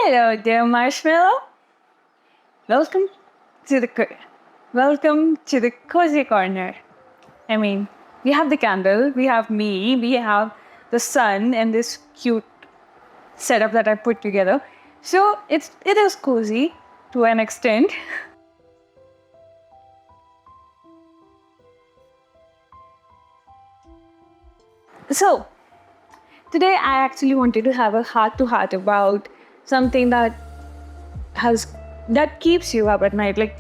Hello, dear Marshmallow. Welcome to the cozy corner. I mean, we have the candle, we have me, we have the sun, and this cute setup that I put together. So it is cozy to an extent. So today I actually wanted to have a heart-to-heart about something that keeps you up at night. Like,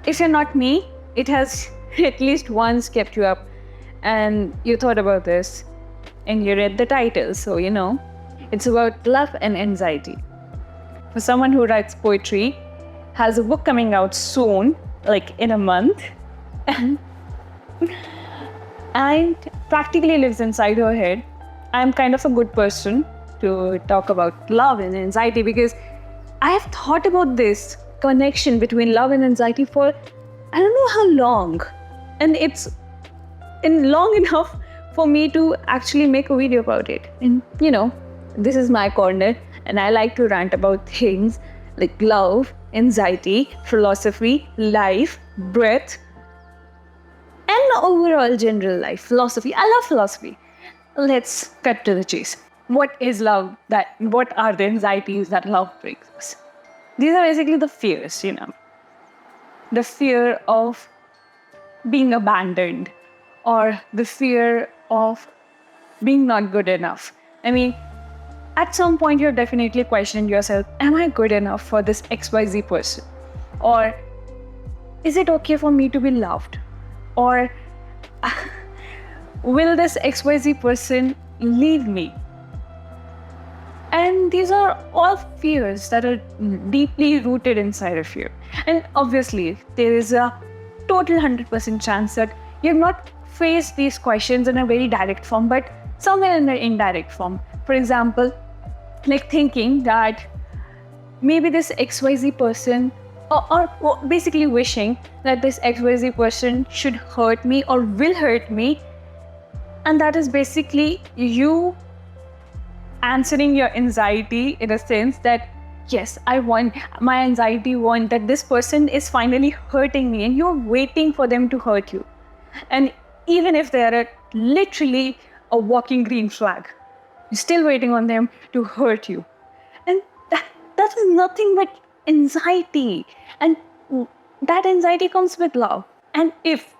if you're not me, it has at least once kept you up, and you thought about this, and you read the title, so you know it's about love and anxiety. For someone who writes poetry, has a book coming out soon, like in a month, and practically lives inside her head, I'm kind of a good person to talk about love and anxiety because I have thought about this connection between love and anxiety for I don't know how long. And it's long enough for me to actually make a video about it. And this is my corner, and I like to rant about things like love, anxiety, philosophy, life, breath, and overall general life. Philosophy. I love philosophy. Let's cut to the chase. What is love? What are the anxieties that love brings us? These are basically the fears, The fear of being abandoned, or the fear of being not good enough. I mean, at some point you're definitely questioning yourself, am I good enough for this XYZ person? Or is it okay for me to be loved? Or will this XYZ person leave me? And these are all fears that are deeply rooted inside of you. And obviously, there is a total 100% chance that you have not faced these questions in a very direct form, but somewhere in an indirect form. For example, like thinking that maybe this XYZ person, or basically wishing that this XYZ person should hurt me or will hurt me. And that is basically you answering your anxiety in a sense that, yes, my anxiety want that this person is finally hurting me, and you're waiting for them to hurt you. And even if they are literally a walking green flag, you're still waiting on them to hurt you. And that is nothing but anxiety. And that anxiety comes with love. And if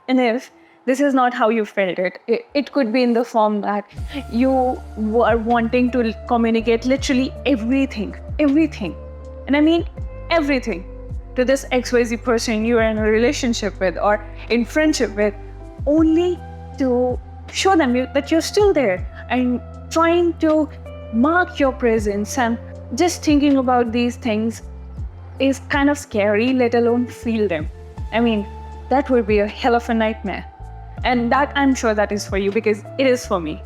this is not how you felt it could be in the form that you were wanting to communicate literally everything. And I mean everything to this XYZ person you are in a relationship with or in friendship with, only to show them that you're still there and trying to mark your presence. And just thinking about these things is kind of scary, let alone feel them. I mean, that would be a hell of a nightmare. And that, I'm sure that is for you, because it is for me.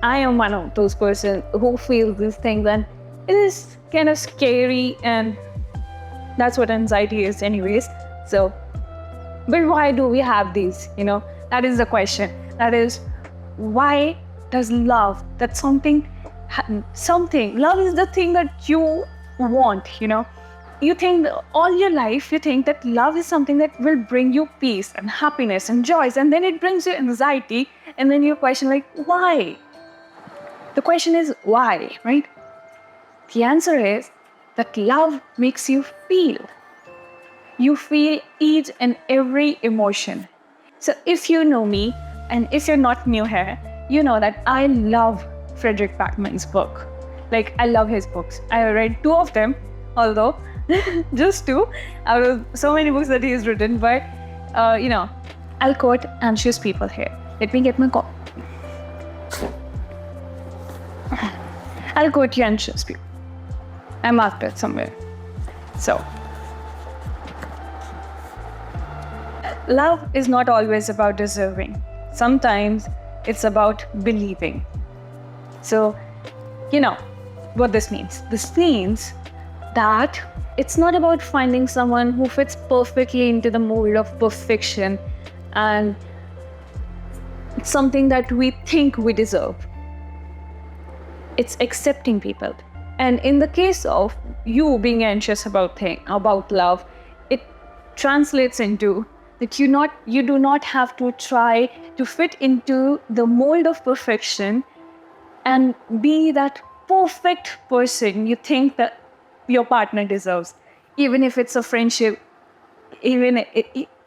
I am one of those persons who feels these things, and it is kind of scary, and that's what anxiety is anyways. So, but why do we have these? That is the question. That is, why does love, love is the thing that you want, You think all your life, you think that love is something that will bring you peace and happiness and joys, and then it brings you anxiety, and then you question like, why? The question is why, right? The answer is that love makes you feel. You feel each and every emotion. So if you know me, and if you're not new here, you know that I love Frederick Backman's book. Like, I love his books. I read 2 of them, although just 2 out of so many books that he has written. But I'll quote anxious people here. Let me get my call. I'll quote you anxious people. I marked it somewhere. So, love is not always about deserving. Sometimes it's about believing. So, what this means. This means that it's not about finding someone who fits perfectly into the mold of perfection and it's something that we think we deserve. It's accepting people. And in the case of you being anxious about love, it translates into that you do not have to try to fit into the mold of perfection and be that perfect person you think that your partner deserves, even if it's a friendship, even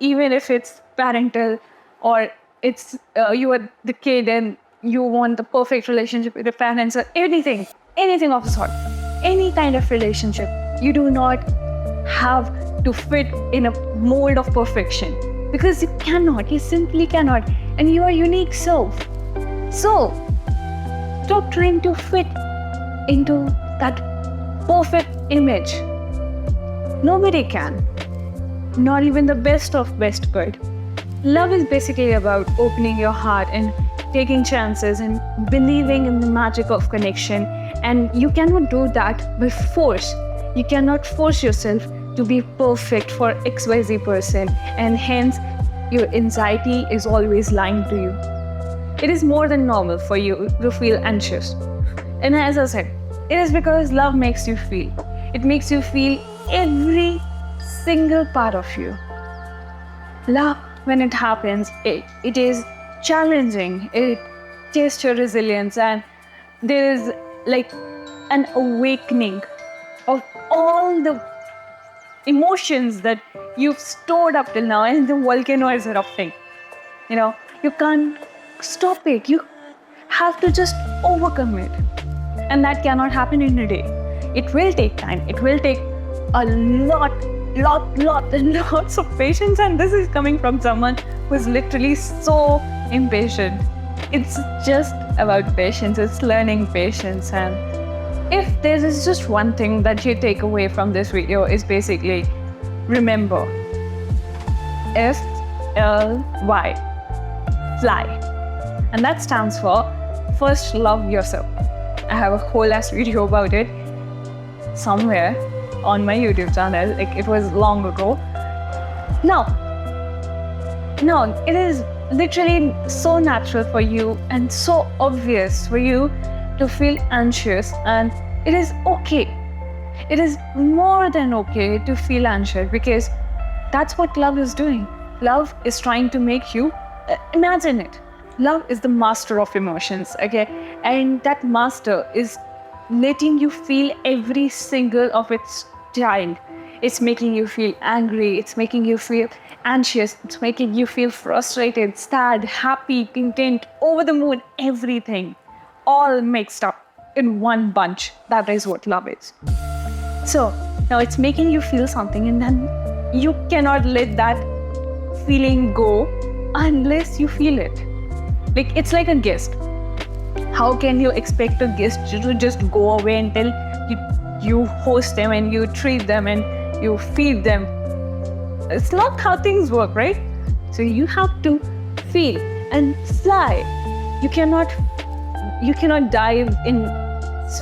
if it's parental, or it's you are the kid and you want the perfect relationship with your parents, or anything of the sort, any kind of relationship. You do not have to fit in a mold of perfection, because you simply cannot, and you are unique self. So stop trying to fit into that perfect image. Nobody can, not even the best of best could. Love is basically about opening your heart and taking chances and believing in the magic of connection. And you cannot do that by force. You cannot force yourself to be perfect for XYZ person, and hence your anxiety is always lying to you. It is more than normal for you to feel anxious. And as I said, it is because love makes you feel. It makes you feel every single part of you. Love, when it happens, it is challenging. It tests your resilience, and there is like an awakening of all the emotions that you've stored up till now, and the volcano is erupting. You can't stop it. You have to just overcome it. And that cannot happen in a day. It will take time. It will take a lots of patience. And this is coming from someone who is literally so impatient. It's just about patience. It's learning patience. And if there is just one thing that you take away from this video, is basically remember F.L.Y, fly. And that stands for first love yourself. I have a whole ass video about it somewhere on my YouTube channel. Like, it was long ago. No, it is literally so natural for you and so obvious for you to feel anxious, and it is okay. It is more than okay to feel anxious, because that's what love is doing. Love is trying to make you imagine it. Love is the master of emotions, okay? And that master is letting you feel every single of its child. It's making you feel angry, it's making you feel anxious, it's making you feel frustrated, sad, happy, content, over the moon, everything. All mixed up in one bunch. That is what love is. So now it's making you feel something, and then you cannot let that feeling go unless you feel it. Like, it's like a guest. How can you expect a guest to just go away until you host them and you treat them and you feed them? It's not how things work, right? So you have to feel and fly. You cannot dive in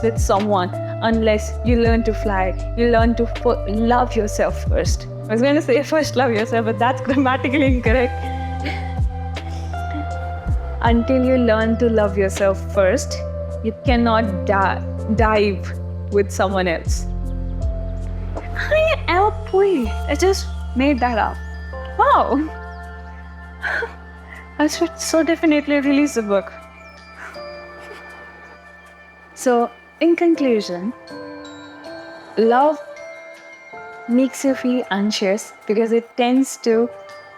with someone unless you learn to fly. You learn to love yourself first. I was going to say first love yourself, but that's grammatically incorrect. Until you learn to love yourself first, you cannot dive with someone else. I am a poet. I just made that up. Wow. I should so definitely release the book. So, in conclusion, love makes you feel anxious because it tends to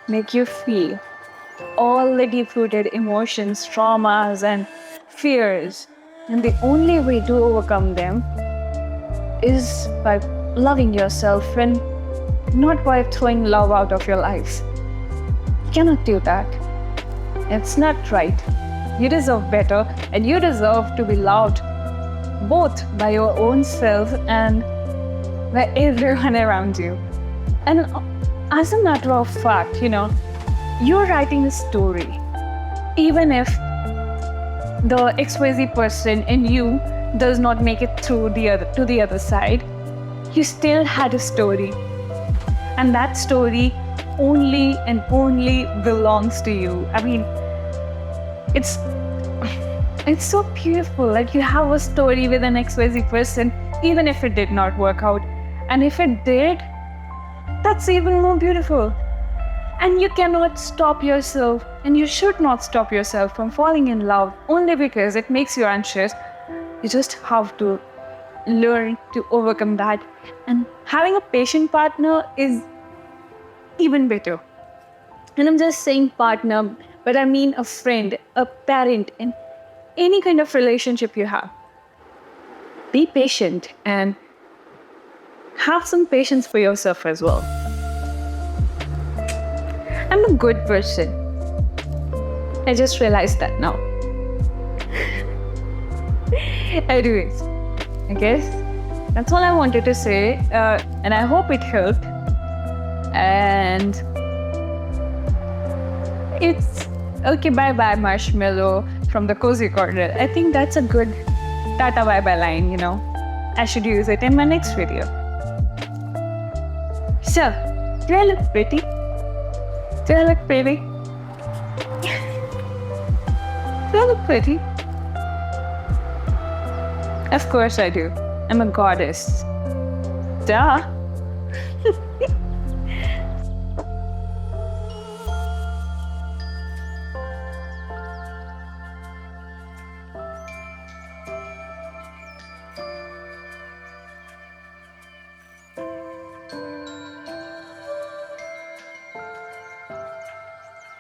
make you feel all the deep-rooted emotions, traumas, and fears. And the only way to overcome them is by loving yourself, and not by throwing love out of your life. You cannot do that. It's not right. You deserve better, and you deserve to be loved both by your own self and by everyone around you. And as a matter of fact, you're writing a story. Even if the XYZ person in you does not make it through to the other side, you still had a story. And that story only and only belongs to you. I mean, it's so beautiful. Like, you have a story with an XYZ person even if it did not work out. And if it did, that's even more beautiful. And you cannot stop yourself, and you should not stop yourself from falling in love only because it makes you anxious. You just have to learn to overcome that. And having a patient partner is even better. And I'm just saying partner, but I mean a friend, a parent, and any kind of relationship you have. Be patient and have some patience for yourself as well. I'm a good person. I just realized that now. Anyways, I guess that's all I wanted to say, and I hope it helped. And it's okay, bye-bye marshmallow from the cozy corner. I think that's a good tata bye-bye line, you know. I should use it in my next video. So, do I look pretty? Do I look pretty? Do I look pretty? Of course I do. I'm a goddess. Duh.